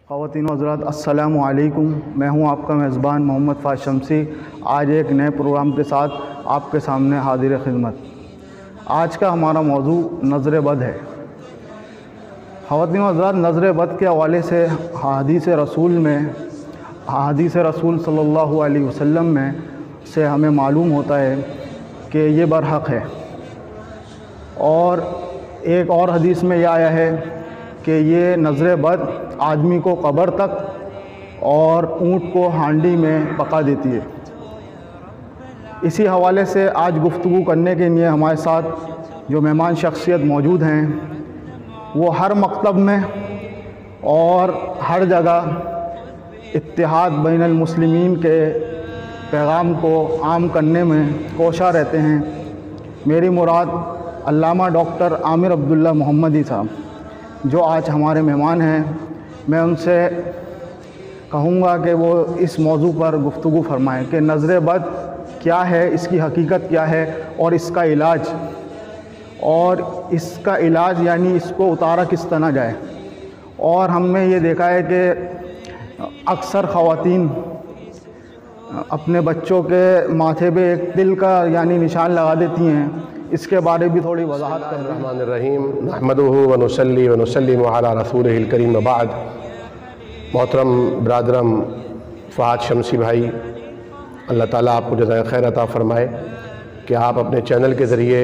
خواتین و حضرات السلام علیکم، میں ہوں آپ کا میزبان محمد فاضل شمسی۔ آج ایک نئے پروگرام کے ساتھ آپ کے سامنے حاضر خدمت۔ آج کا ہمارا موضوع نظر بد ہے۔ خواتین و حضرات، نظر بد کے حوالے سے حدیث رسول صلی اللہ علیہ وسلم میں سے ہمیں معلوم ہوتا ہے کہ یہ برحق ہے، اور ایک اور حدیث میں یہ آیا ہے کہ یہ نظر بد آدمی کو قبر تک اور اونٹ کو ہانڈی میں پکا دیتی ہے۔ اسی حوالے سے آج گفتگو کرنے کے لیے ہمارے ساتھ جو مہمان شخصیت موجود ہیں، وہ ہر مکتب میں اور ہر جگہ اتحاد بین المسلمین کے پیغام کو عام کرنے میں کوشاں رہتے ہیں۔ میری مراد علامہ ڈاکٹر عامر عبداللہ محمدی صاحب، جو آج ہمارے مہمان ہیں۔ میں ان سے کہوں گا کہ وہ اس موضوع پر گفتگو فرمائیں کہ نظر بد کیا ہے، اس کی حقیقت کیا ہے، اور اس کا علاج یعنی اس کو اتارا کس طرح جائے۔ اور ہم نے یہ دیکھا ہے کہ اکثر خواتین اپنے بچوں کے ماتھے پہ ایک دل کا یعنی نشان لگا دیتی ہیں، اس کے بارے بھی تھوڑی وضاحت کر رہے ہیں۔ الرحمن الرحیم، نحمدہ ونصلی ونسلم علی رسولہ الکریم، وبعد۔ محترم برادرم فہد شمسی بھائی، اللہ تعالیٰ آپ کو جزائے خیر عطا فرمائے کہ آپ اپنے چینل کے ذریعے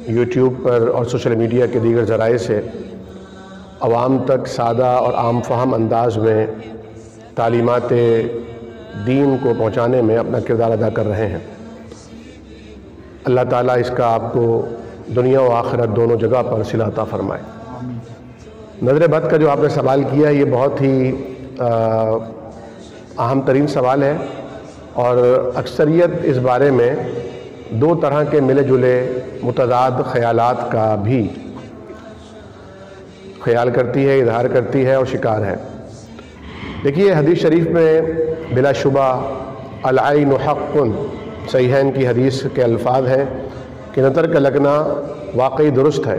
یوٹیوب پر اور سوشل میڈیا کے دیگر ذرائع سے عوام تک سادہ اور عام فہم انداز میں تعلیمات دین کو پہنچانے میں اپنا کردار ادا کر رہے ہیں۔ اللہ تعالیٰ اس کا آپ کو دنیا و آخرت دونوں جگہ پر صلہ عطا فرمائے۔ نظر بد کا جو آپ نے سوال کیا ہے، یہ بہت ہی اہم ترین سوال ہے، اور اکثریت اس بارے میں دو طرح کے ملے جلے متضاد خیالات کا بھی خیال کرتی ہے، اظہار کرتی ہے اور شکار ہے۔ دیکھیے، حدیث شریف میں بلا شبہ العین حق، صحیحین کی حدیث کے الفاظ ہیں کہ نظر کا لگنا واقعی درست ہے،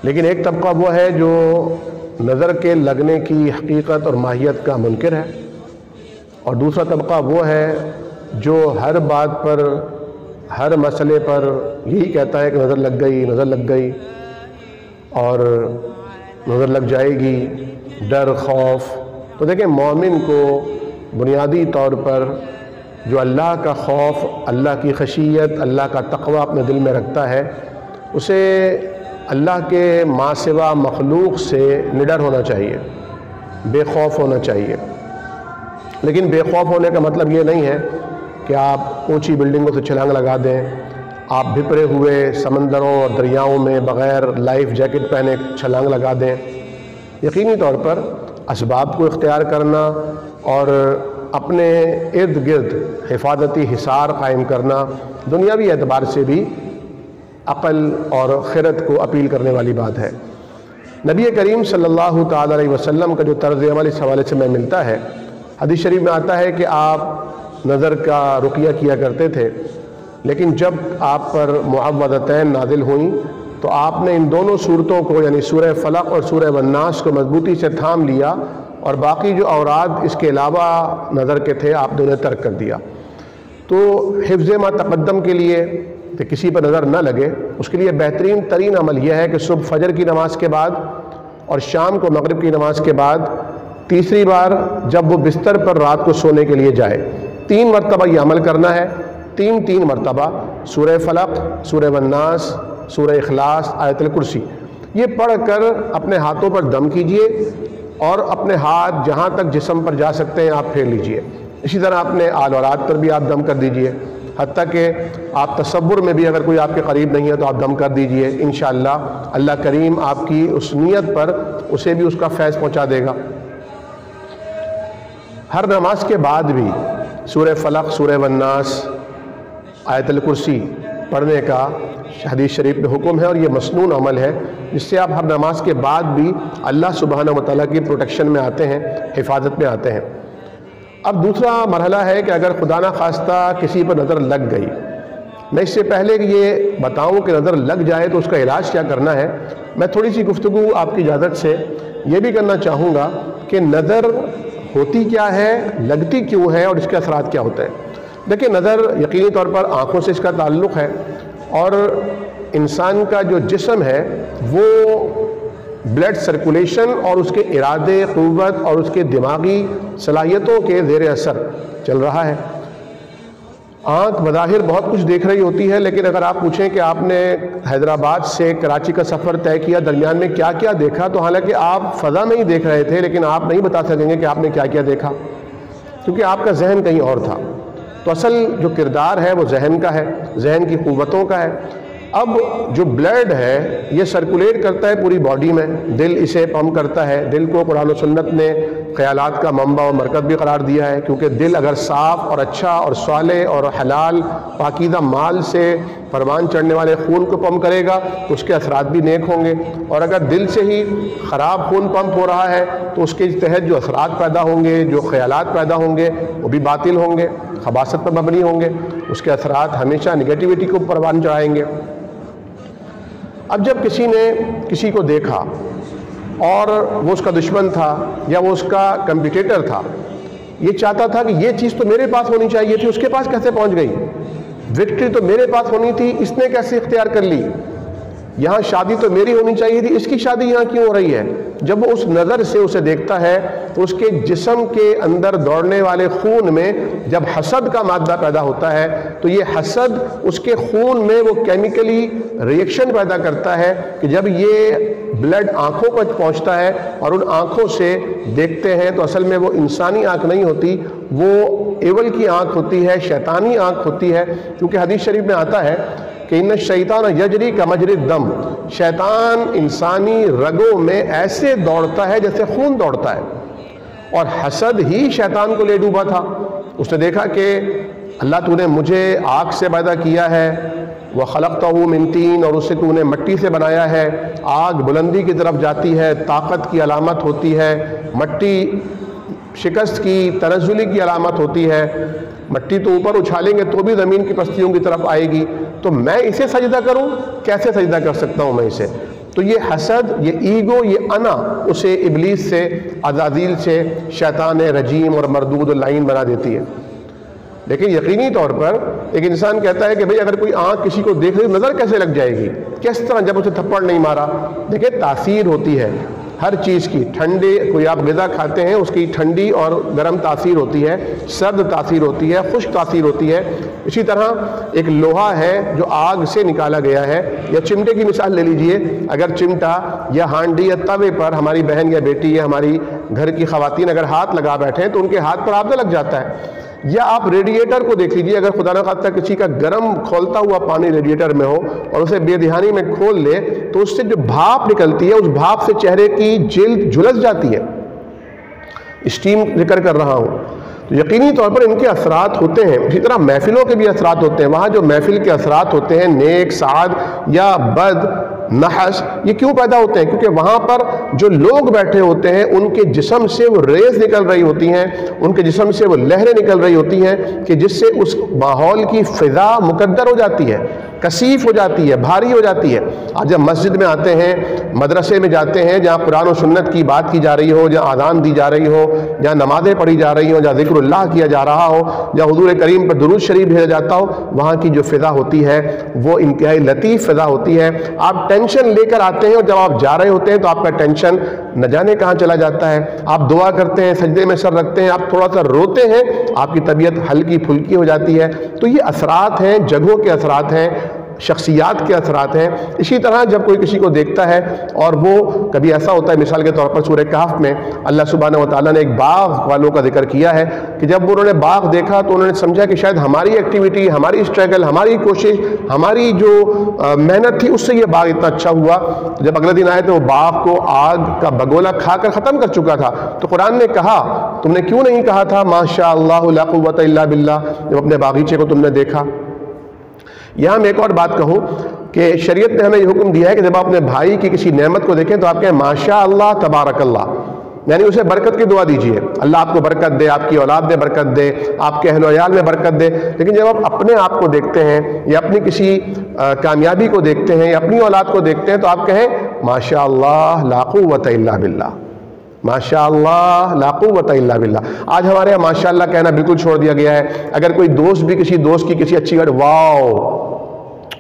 لیکن ایک طبقہ وہ ہے جو نظر کے لگنے کی حقیقت اور ماہیت کا منکر ہے، اور دوسرا طبقہ وہ ہے جو ہر بات پر، ہر مسئلے پر یہی کہتا ہے کہ نظر لگ گئی اور نظر لگ جائے گی، ڈر، خوف۔ تو دیکھیں، مومن کو بنیادی طور پر جو اللہ کا خوف، اللہ کی خشیت، اللہ کا تقوی اپنے دل میں رکھتا ہے، اسے اللہ کے ما سوا مخلوق سے نڈر ہونا چاہیے، بے خوف ہونا چاہیے۔ لیکن بے خوف ہونے کا مطلب یہ نہیں ہے کہ آپ اونچی بلڈنگوں سے چھلانگ لگا دیں، آپ بھپرے ہوئے سمندروں اور دریاؤں میں بغیر لائف جیکٹ پہنے چھلانگ لگا دیں۔ یقینی طور پر اسباب کو اختیار کرنا اور اپنے ارد گرد حفاظتی حصار قائم کرنا دنیاوی اعتبار سے بھی عقل اور خرد کو اپیل کرنے والی بات ہے۔ نبی کریم صلی اللہ تعالی علیہ وسلم کا جو طرز عمل اس حوالے سے میں ملتا ہے، حدیث شریف میں آتا ہے کہ آپ نظر کا رقیہ کیا کرتے تھے، لیکن جب آپ پر معوذتین نازل ہوئیں تو آپ نے ان دونوں صورتوں کو یعنی سورہ فلق اور سورہ والناس کو مضبوطی سے تھام لیا، اور باقی جو اوراد اس کے علاوہ نظر کے تھے آپ نے انہیں ترک کر دیا۔ تو حفظ ما تقدم کے لیے کہ کسی پر نظر نہ لگے، اس کے لیے بہترین ترین عمل یہ ہے کہ صبح فجر کی نماز کے بعد اور شام کو مغرب کی نماز کے بعد تیسری بار جب وہ بستر پر رات کو سونے کے لیے جائے، 3 مرتبہ یہ عمل کرنا ہے، تین مرتبہ سورہ فلق، سورہ والناس، سورہ اخلاص، آیت الکرسی، یہ پڑھ کر اپنے ہاتھوں پر دم کیجئے، اور اپنے ہاتھ جہاں تک جسم پر جا سکتے ہیں آپ پھیر لیجئے۔ اسی طرح اپنے آل اولاد پر بھی آپ دم کر دیجئے، حتیٰ کہ آپ تصور میں بھی اگر کوئی آپ کے قریب نہیں ہے تو آپ دم کر دیجئے۔ انشاءاللہ اللہ کریم آپ کی اس نیت پر اسے بھی اس کا فیض پہنچا دے گا۔ ہر نماز کے بعد بھی سورہ فلق، سورہ والناس، آیت الکرسی پڑھنے کا حدیث شریف میں حکم ہے، اور یہ مسنون عمل ہے جس سے آپ ہر نماز کے بعد بھی اللہ سبحانہ وتعالیٰ کی پروٹیکشن میں آتے ہیں، حفاظت میں آتے ہیں۔ اب دوسرا مرحلہ ہے کہ اگر خدا نخواستہ کسی پر نظر لگ گئی، میں اس سے پہلے کہ یہ بتاؤں کہ نظر لگ جائے تو اس کا علاج کیا کرنا ہے، میں تھوڑی سی گفتگو آپ کی اجازت سے یہ بھی کرنا چاہوں گا کہ نظر ہوتی کیا ہے، لگتی کیوں ہے، اور اس کے اثرات کیا ہوتے ہیں۔ دیکھیں، نظر یقینی طور پر آنکھوں سے اس کا تعلق ہے، اور انسان کا جو جسم ہے وہ بلڈ سرکولیشن اور اس کے ارادے، قوت اور اس کے دماغی صلاحیتوں کے زیر اثر چل رہا ہے۔ آنکھ بظاہر بہت کچھ دیکھ رہی ہوتی ہے، لیکن اگر آپ پوچھیں کہ آپ نے حیدرآباد سے کراچی کا سفر طے کیا، درمیان میں کیا کیا دیکھا، تو حالانکہ آپ فضا میں ہی دیکھ رہے تھے، لیکن آپ نہیں بتا سکیں گے کہ آپ نے کیا کیا دیکھا، کیونکہ آپ کا ذہن کہیں اور تھا۔ تو اصل جو کردار ہے وہ ذہن کا ہے، ذہن کی قوتوں کا ہے۔ اب جو بلڈ ہے یہ سرکولیٹ کرتا ہے پوری باڈی میں، دل اسے پمپ کرتا ہے۔ دل کو قرآن و سنت نے خیالات کا منبع و مرکز بھی قرار دیا ہے، کیونکہ دل اگر صاف اور اچھا اور صالح اور حلال پاکیزہ مال سے پروان چڑھنے والے خون کو پمپ کرے گا تو اس کے اثرات بھی نیک ہوں گے، اور اگر دل سے ہی خراب خون پمپ ہو رہا ہے تو اس کے تحت جو اثرات پیدا ہوں گے، جو خیالات پیدا ہوں گے، وہ بھی باطل ہوں گے، خباثت پر مبنی ہوں گے، اس کے اثرات ہمیشہ نگیٹیوٹی کو پروان چڑھائیں گے۔ اب جب کسی نے کسی کو دیکھا اور وہ اس کا دشمن تھا یا وہ اس کا کمپیٹیٹر تھا، یہ چاہتا تھا کہ یہ چیز تو میرے پاس ہونی چاہیے تھی، اس کے پاس کیسے پہنچ گئی؟ وکٹری تو میرے پاس ہونی تھی، اس نے کیسے اختیار کر لی؟ یہاں شادی تو میری ہونی چاہیے تھی، اس کی شادی یہاں کیوں ہو رہی ہے؟ جب وہ اس نظر سے اسے دیکھتا ہے تو اس کے جسم کے اندر دوڑنے والے خون میں جب حسد کا مادہ پیدا ہوتا ہے تو یہ حسد اس کے خون میں وہ کیمیکلی ری ایکشن پیدا کرتا ہے کہ جب یہ بلڈ آنکھوں پر پہنچتا ہے اور ان آنکھوں سے دیکھتے ہیں تو اصل میں وہ انسانی آنکھ نہیں ہوتی، وہ ایول کی آنکھ ہوتی ہے، شیطانی آنکھ ہوتی ہے، کیونکہ حدیث شریف میں آتا ہے کہ ان الشیطان یجری کمجری الدم، شیطان انسانی رگوں میں ایسے دوڑتا ہے جیسے خون دوڑتا ہے، اور حسد ہی شیطان کو لے ڈوبا تھا۔ اس نے دیکھا کہ اللہ تو نے مجھے آگ سے پیدا کیا ہے، وَخَلَقْتَهُ مِن طِينٍ، اور اسے تو نے مٹی سے بنایا ہے۔ آگ بلندی کی طرف جاتی ہے، طاقت کی علامت ہوتی ہے، مٹی شکست کی، تنزلی کی علامت ہوتی ہے، مٹی تو اوپر اچھالیں گے تو بھی زمین کی پستیوں کی طرف آئے گی، تو میں اسے سجدہ کروں؟ کیسے سجدہ کر سکتا ہوں میں اسے؟ تو یہ حسد، یہ ایگو، یہ انا اسے ابلیس سے، عزازیل سے، شیطان رجیم اور مردود اللعین بنا دیتی ہے۔ لیکن یقینی طور پر ایک انسان کہتا ہے کہ بھئی اگر کوئی آنکھ کسی کو دیکھ رہی نظر کیسے لگ جائے گی؟ کس طرح جب اسے تھپڑ نہیں مارا؟ دیکھیں تاثیر ہوتی ہے ہر چیز کی، ٹھنڈے کوئی آپ غذا کھاتے ہیں اس کی ٹھنڈی اور گرم تاثیر ہوتی ہے، سرد تاثیر ہوتی ہے، خشک تاثیر ہوتی ہے۔ اسی طرح ایک لوہا ہے جو آگ سے نکالا گیا ہے، یا چمٹے کی مثال لے لیجئے، اگر چمٹا یا ہانڈی یا توے پر ہماری بہن یا بیٹی یا ہماری گھر کی خواتین اگر ہاتھ لگا بیٹھیں تو ان کے ہاتھ پر آگ لگ جاتا ہے۔ یا آپ ریڈیٹر کو دیکھ لیجئے، اگر خدا نہ خواستہ کسی کا گرم کھولتا ہوا پانی ریڈیٹر میں ہو اور اسے بے دھیانی میں کھول لے تو اس سے جو بھاپ نکلتی ہے اس بھاپ سے چہرے کی جلد جھلس جاتی ہے۔ اسٹیم ذکر کر رہا ہوں۔ تو یقینی طور پر ان کے اثرات ہوتے ہیں، اسی طرح محفلوں کے بھی اثرات ہوتے ہیں۔ وہاں جو محفل کے اثرات ہوتے ہیں، نیک، سعاد یا بد، نحس، یہ کیوں پیدا ہوتے ہیں؟ کیونکہ وہاں پر جو لوگ بیٹھے ہوتے ہیں ان کے جسم سے وہ ریز نکل رہی ہوتی ہیں، ان کے جسم سے وہ لہریں نکل رہی ہوتی ہیں کہ جس سے اس ماحول کی فضا مقدر ہو جاتی ہے، کثیف ہو جاتی ہے، بھاری ہو جاتی ہے۔ آج جب مسجد میں آتے ہیں، مدرسے میں جاتے ہیں جہاں قرآن و سنت کی بات کی جا رہی ہو، جہاں اذان دی جا رہی ہو، جہاں نمازیں پڑھی جا رہی ہوں، جہاں ذکر اللہ کیا جا رہا ہو، جہاں حضور کریم پر درود شریف بھیجا جاتا ہو، وہاں کی جو فضا ہوتی ہے وہ انتہائی لطیف فضا ہوتی ہے۔ آپ ٹینشن لے کر آتے ہیں اور جب آپ جا رہے ہوتے ہیں تو آپ کا ٹینشن نہ جانے کہاں چلا جاتا ہے۔ آپ دعا کرتے ہیں، سجدے میں سر رکھتے ہیں، آپ تھوڑا سا روتے ہیں، آپ کی طبیعت ہلکی پھلکی ہو جاتی ہے۔ تو یہ اثرات ہیں، جگہوں کے اثرات ہیں، شخصیات کے اثرات ہیں۔ اسی طرح جب کوئی کسی کو دیکھتا ہے اور وہ کبھی ایسا ہوتا ہے، مثال کے طور پر سورہ کہف میں اللہ سبحانہ و تعالیٰ نے ایک باغ والوں کا ذکر کیا ہے کہ جب انہوں نے باغ دیکھا تو انہوں نے سمجھا کہ شاید ہماری ایکٹیویٹی، ہماری اسٹرگل، ہماری کوشش، ہماری جو محنت تھی اس سے یہ باغ اتنا اچھا ہوا۔ جب اگلے دن آئے تو وہ باغ کو آگ کا بگولا کھا کر ختم کر چکا تھا۔ تو قرآن نے کہا تم نے کیوں نہیں کہا تھا ماشاء اللہ لا قوت الا باللہ جب اپنے باغیچے کو تم نے دیکھا؟ یہاں میں ایک اور بات کہوں کہ شریعت نے ہمیں یہ حکم دیا ہے کہ جب آپ اپنے بھائی کی کسی نعمت کو دیکھیں تو آپ کہیں ماشاء اللہ تبارک اللہ، یعنی اسے برکت کی دعا دیجیے، اللہ آپ کو برکت دے، آپ کی اولاد میں برکت دے، آپ کے اہل و عیال میں برکت دے۔ لیکن جب آپ اپنے آپ کو دیکھتے ہیں یا اپنی کسی کامیابی کو دیکھتے ہیں یا اپنی اولاد کو دیکھتے ہیں تو آپ کہیں ماشاء اللہ لا قوت الا باللہ، ماشاء اللہ لا قوت الا باللہ۔ آج ہمارے یہاں ماشاء اللہ کہنا بالکل چھوڑ دیا گیا ہے۔ اگر کوئی دوست بھی کسی دوست کی کسی اچھی گاڑی، واو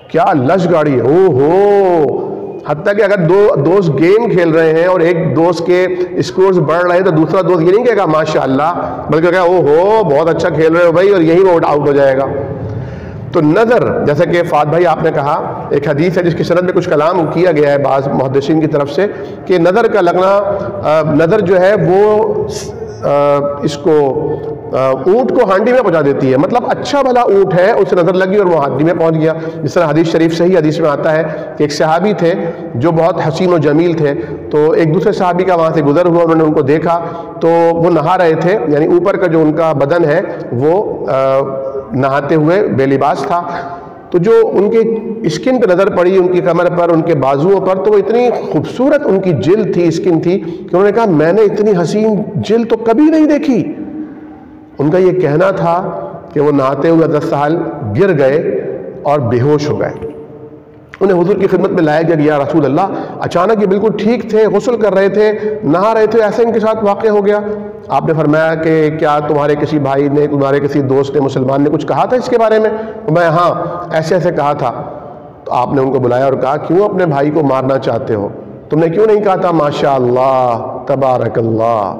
کیا لش گاڑی ہے، او ہو، حتیٰ کہ اگر دو دوست گیم کھیل رہے ہیں اور ایک دوست کے اسکورز بڑھ رہے ہیں تو دوسرا دوست یہ نہیں کہے گا ماشاء اللہ، بلکہ کہے او ہو بہت اچھا کھیل رہے ہو بھائی، اور یہی وہ آؤٹ ہو جائے گا۔ تو نظر، جیسا کہ فات بھائی آپ نے کہا، ایک حدیث ہے جس کی سند میں کچھ کلام کیا گیا ہے بعض محدثین کی طرف سے کہ نظر کا لگنا، نظر جو ہے وہ اس کو اونٹ کو ہانڈی میں پہنچا دیتی ہے۔ مطلب اچھا بھلا اونٹ ہے، اسے نظر لگی اور وہ ہانڈی میں پہنچ گیا۔ جس طرح حدیث شریف صحیح حدیث میں آتا ہے کہ ایک صحابی تھے جو بہت حسین و جمیل تھے، تو ایک دوسرے صحابی کا وہاں سے گزر ہوا، انہوں نے ان کو دیکھا تو وہ نہا رہے تھے، یعنی اوپر کا جو ان کا بدن ہے وہ نہاتے ہوئے بے لباس تھا، تو جو ان کے اسکن پہ نظر پڑی، ان کی کمر پر، ان کے بازوؤں پر، تو وہ اتنی خوبصورت ان کی جلد تھی، اسکن تھی کہ انہوں نے کہا میں نے اتنی حسین جلد تو کبھی نہیں دیکھی۔ ان کا یہ کہنا تھا کہ وہ نہاتے ہوئے 10 سال گر گئے اور بے ہوش ہو گئے۔ انہیں حضور کی خدمت میں لایا گیا، یا رسول اللہ اچانک یہ بالکل ٹھیک تھے، غسل کر رہے تھے، نہا رہے تھے، ایسے ان کے ساتھ واقع ہو گیا۔ آپ نے فرمایا کہ کیا تمہارے کسی بھائی نے، تمہارے کسی دوست نے، مسلمان نے کچھ کہا تھا اس کے بارے میں؟ میں ہاں ایسے ایسے کہا تھا۔ تو آپ نے ان کو بلایا اور کہا کیوں اپنے بھائی کو مارنا چاہتے ہو؟ تم نے کیوں نہیں کہا تھا ماشاء اللہ تبارک اللہ؟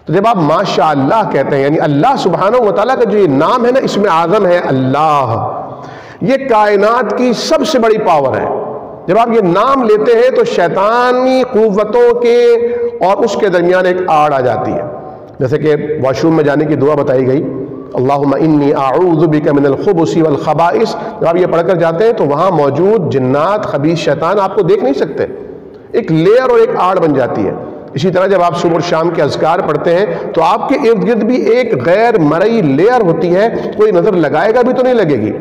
تو جب آپ ماشاء اللہ کہتے ہیں، یعنی اللہ سبحانہ و تعالیٰ کا جو یہ نام ہے نا، اسم اعظم ہے اللہ، یہ کائنات کی سب سے بڑی پاور ہے۔ جب آپ یہ نام لیتے ہیں تو شیطانی قوتوں کے اور اس کے درمیان ایک آڑ آ جاتی ہے۔ جیسے کہ واش روم میں جانے کی دعا بتائی گئی، اللہم انی اعوذ بک من الخبث والخبائث، جب آپ یہ پڑھ کر جاتے ہیں تو وہاں موجود جنات، خبیث شیطان آپ کو دیکھ نہیں سکتے، ایک لیئر اور ایک آڑ بن جاتی ہے۔ اسی طرح جب آپ صبح اور شام کے اذکار پڑھتے ہیں تو آپ کے ارد گرد بھی ایک غیر مرئی لیئر ہوتی ہے، کوئی نظر لگائے گا بھی تو نہیں لگے گی،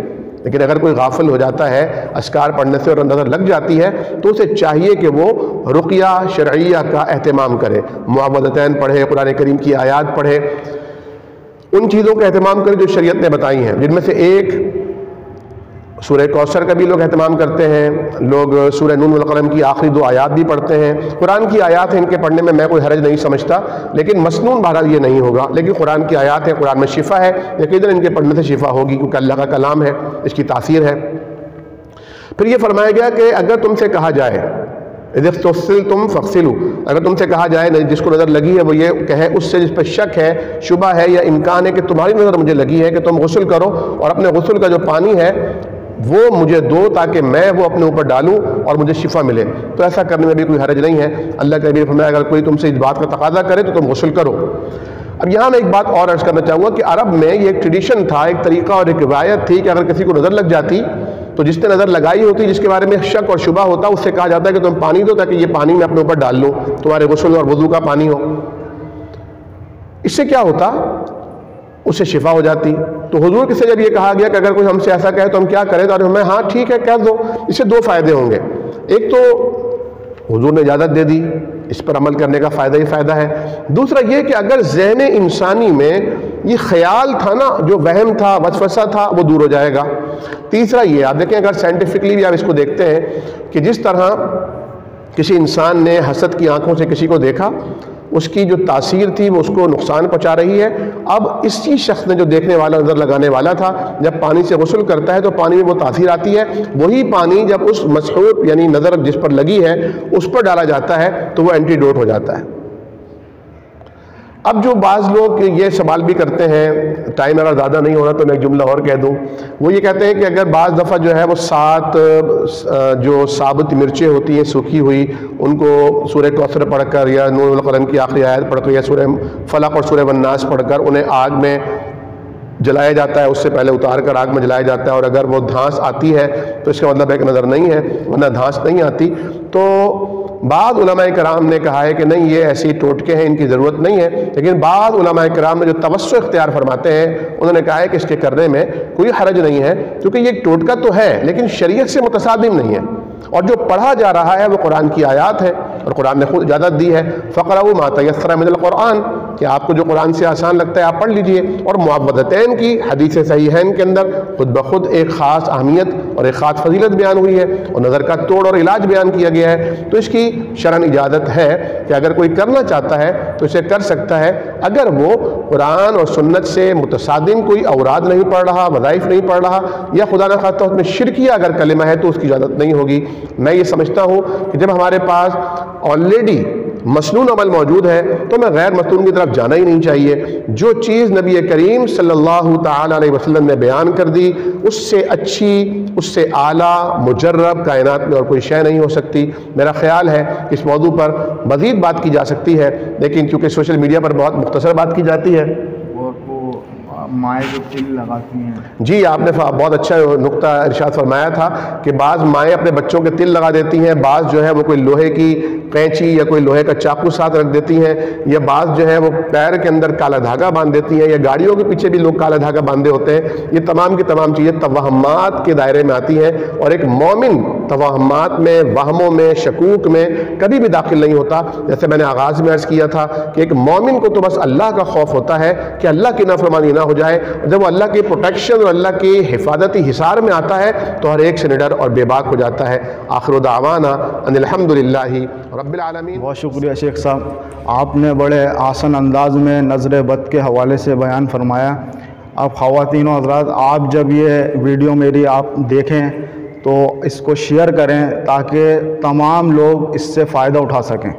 لیکن اگر کوئی غافل ہو جاتا ہے اذکار پڑھنے سے اور نظر لگ جاتی ہے تو اسے چاہیے کہ وہ رقیہ شرعیہ کا اہتمام کرے، معوذتین پڑھے، قرآن کریم کی آیات پڑھے، ان چیزوں کا اہتمام کرے جو شریعت نے بتائی ہیں، جن میں سے ایک سورہ کوثر کا بھی لوگ اہتمام کرتے ہیں، لوگ سورہ نون والقلم کی آخری 2 آیات بھی پڑھتے ہیں۔ قرآن کی آیات ہیں، ان کے پڑھنے میں کوئی حرج نہیں سمجھتا، لیکن مسنون بہرحال یہ نہیں ہوگا، لیکن قرآن کی آیات ہیں، قرآن میں شفا ہے، یقیناً ان کے پڑھنے سے شفا ہوگی کیونکہ اللہ کا کلام ہے، اس کی تاثیر ہے۔ پھر یہ فرمایا گیا کہ اگر تم سے کہا جائے اذا استسلتم فاغسلوا، اگر تم سے کہا جائے جس کو نظر لگی ہے وہ یہ کہے اس سے جس پہ شک ہے، شبہ ہے یا امکان ہے کہ تمہاری نظر مجھے لگی ہے کہ تم غسل کرو اور اپنے غسل کا جو پانی ہے وہ مجھے دو تاکہ میں وہ اپنے اوپر ڈالوں اور مجھے شفا ملے، تو ایسا کرنے میں بھی کوئی حرج نہیں ہے۔ اللہ کے نبی نے فرمایا اگر کوئی تم سے اس بات کا تقاضا کرے تو تم غسل کرو۔ اب یہاں میں ایک بات اور عرض کرنا چاہوں گا کہ عرب میں یہ ایک ٹریڈیشن تھا، ایک طریقہ اور ایک روایت تھی کہ اگر کسی کو نظر لگ جاتی تو جس نے نظر لگائی ہوتی، جس کے بارے میں شک اور شبہ ہوتا، اس سے کہا جاتا ہے کہ تم پانی دو تاکہ یہ پانی میں اپنے اوپر ڈال لوں، تمہارے غسل اور وضو کا پانی ہو۔ اس سے کیا ہوتا؟ اس سے شفا ہو جاتی۔ تو حضور کے سے جب یہ کہا گیا کہ اگر کوئی ہم سے ایسا کہے تو ہم کیا کریں، تو ہمیں ہاں ٹھیک ہے کہہ دو، اس سے 2 فائدے ہوں گے۔ ایک تو حضور نے اجازت دے دی، اس پر عمل کرنے کا فائدہ ہی فائدہ ہے۔ دوسرا یہ کہ اگر ذہن انسانی میں یہ خیال تھا نا، جو وہم تھا، وسوسہ تھا، وہ دور ہو جائے گا۔ تیسرا یہ آپ دیکھیں، اگر سائنٹیفکلی بھی آپ اس کو دیکھتے ہیں کہ جس طرح کسی انسان نے حسد کی آنکھوں سے کسی کو دیکھا، اس کی جو تاثیر تھی وہ اس کو نقصان پہنچا رہی ہے۔ اب اسی شخص نے جو دیکھنے والا، نظر لگانے والا تھا، جب پانی سے غسل کرتا ہے تو پانی میں وہ تاثیر آتی ہے، وہی پانی جب اس مسحور یعنی نظر جس پر لگی ہے اس پر ڈالا جاتا ہے تو وہ اینٹی ڈوٹ ہو جاتا ہے۔ اب جو بعض لوگ یہ سوال بھی کرتے ہیں، ٹائم اگر زیادہ نہیں ہونا تو میں ایک جملہ اور کہہ دوں، وہ یہ کہتے ہیں کہ اگر بعض دفعہ جو ہے وہ 7 جو ثابت مرچیں ہوتی ہیں سوکھی ہوئی، ان کو سورہ کوثر پڑھ کر یا نون والقلم کی آخری آیت پڑھ کر یا سورہ فلق اور سورہ والناس پڑھ کر انہیں آگ میں جلایا جاتا ہے، اس سے پہلے اتار کر آگ میں جلایا جاتا ہے، اور اگر وہ دھانس آتی ہے تو اس کا مطلب ہے کہ نظر نہیں ہے، ورنہ دھانس نہیں آتی۔ تو بعض علماء کرام نے کہا ہے کہ نہیں، یہ ایسی ٹوٹکے ہیں، ان کی ضرورت نہیں ہے، لیکن بعض علماء کرام نے جو توسع اختیار فرماتے ہیں انہوں نے کہا ہے کہ اس کے کرنے میں کوئی حرج نہیں ہے، کیونکہ یہ ایک ٹوٹکا تو ہے لیکن شریعت سے متصادم نہیں ہے، اور جو پڑھا جا رہا ہے وہ قرآن کی آیات ہے، اور قرآن نے خود اجازت دی ہے فقرؤوا ما تیسر من القرآن کہ آپ کو جو قرآن سے آسان لگتا ہے آپ پڑھ لیجئے. اور معوذتین کی حدیث صحیحین کے اندر خود بخود ایک خاص اہمیت اور ایک خاص فضیلت بیان ہوئی ہے اور نظر کا توڑ اور علاج بیان کیا گیا ہے. تو اس کی شرعاً اجازت ہے کہ اگر کوئی کرنا چاہتا ہے تو اسے کر سکتا ہے اگر وہ قرآن اور سنت سے متصادم کوئی اوراد نہیں پڑھ رہا, وظائف نہیں پڑھ رہا, یا خدا نہ خواستہ اس میں شرکیہ اگر کلمہ ہے تو اس کی اجازت نہیں ہوگی. میں یہ سمجھتا ہوں کہ جب ہمارے پاس آلریڈی مسنون عمل موجود ہے تو ہمیں غیر مسنون کی طرف جانا ہی نہیں چاہیے. جو چیز نبی کریم صلی اللہ تعالی علیہ وسلم نے بیان کر دی اس سے اچھی, اس سے اعلیٰ, مجرب کائنات میں اور کوئی شے نہیں ہو سکتی. میرا خیال ہے کہ اس موضوع پر مزید بات کی جا سکتی ہے لیکن چونکہ سوشل میڈیا پر بہت مختصر بات کی جاتی ہے. مائیں جو تل لگاتی ہیں, جی آپ نے بہت اچھا نقطہ ارشاد فرمایا تھا کہ بعض مائیں اپنے بچوں کے تل لگا دیتی ہیں, بعض جو ہے وہ کوئی لوہے کی قینچی یا کوئی لوہے کا چاقو ساتھ رکھ دیتی ہیں, یا بعض جو ہے وہ پیر کے اندر کالا دھاگا باندھ دیتی ہیں, یا گاڑیوں کے پیچھے بھی لوگ کالا دھاگا باندھے ہوتے ہیں. یہ تمام کی تمام چیزیں توہمات کے دائرے میں آتی ہیں اور ایک مومن توہمات میں, وہموں میں, شکوک میں کبھی بھی داخل نہیں ہوتا. جیسے میں نے آغاز میں عرض کیا تھا کہ ایک مومن کو تو بس اللہ کا خوف ہوتا ہے کہ اللہ کی نافرمانی نہ ہو جائے. جب وہ اللہ کی پروٹیکشن اور اللہ کی حفاظتی حصار میں آتا ہے تو ہر ایک سے نڈر اور بے باک ہو جاتا ہے. آخر دعوانا ان الحمدللہ رب العالمین. بہت شکریہ شیخ صاحب, آپ نے بڑے آسان انداز میں نظر بد کے حوالے سے بیان فرمایا. اب خواتین و حضرات, آپ جب یہ ویڈیو میری آپ دیکھیں تو اس کو شیئر کریں تاکہ تمام لوگ اس سے فائدہ اٹھا سکیں.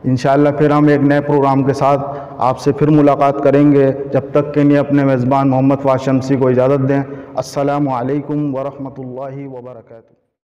انشاءاللہ پھر ہم ایک نئے پروگرام کے ساتھ آپ سے پھر ملاقات کریں گے. جب تک کہ نہیں اپنے میزبان محمد فواز شمسی کو اجازت دیں. السلام علیکم ورحمۃ اللہ وبرکاتہ.